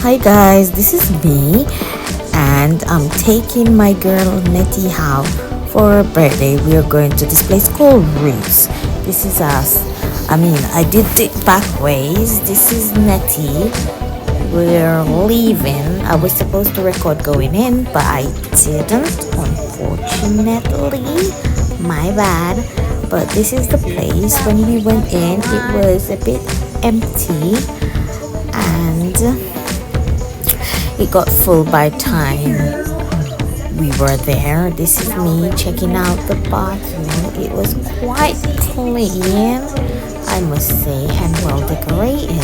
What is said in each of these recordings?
Hi guys, this is me, and I'm taking my girl Nettie out for her birthday. We are going to this place called Roots. This is us. I did it back ways. This is Nettie. We're leaving. I was supposed to record going in, but I didn't, unfortunately. My bad. But this is the place. When we went in, it was a bit empty, and it got full by time we were there. This is me checking out the bathroom. It was quite clean, I must say, and well decorated.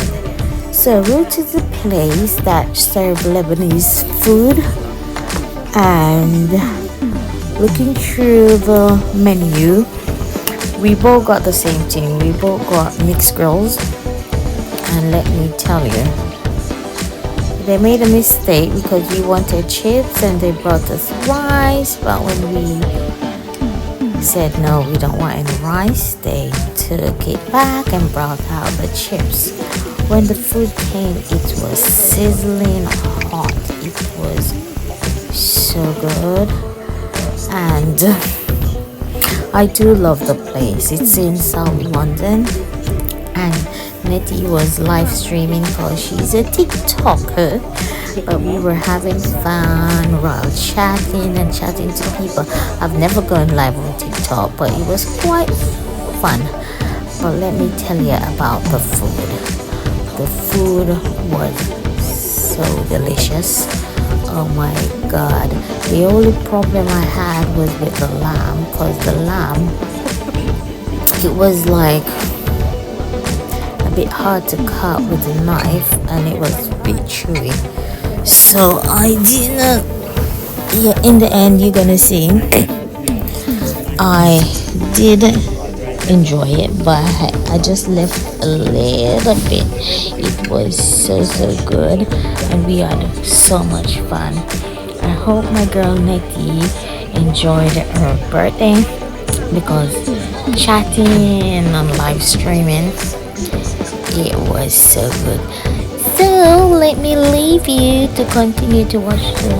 So Roots is a place that serves Lebanese food, and looking through the menu, we both got the same thing. We both got mixed grills, and let me tell you, they made a mistake because we wanted chips and they brought us rice, but when we said no, we don't want any rice, they took it back and brought out the chips. When the food came, it was sizzling hot. It was so good, and I do love the place. It's in South London, and Nettie was live streaming because she's a TikToker, but we were having fun while chatting to people. I've never gone live on TikTok, but it was quite fun. But let me tell you about the food. The food was so delicious. Oh my god. The only problem I had was with the lamb, because the lamb, it was like a bit hard to cut with a knife, and it was a bit chewy, so I didn't. Yeah, in the end, you're gonna see I did enjoy it, but I just left a little bit. It was so good, and we had so much fun. I hope my girl Nettie enjoyed her birthday, because chatting and live streaming, it was so good. So let me leave you to continue to watch the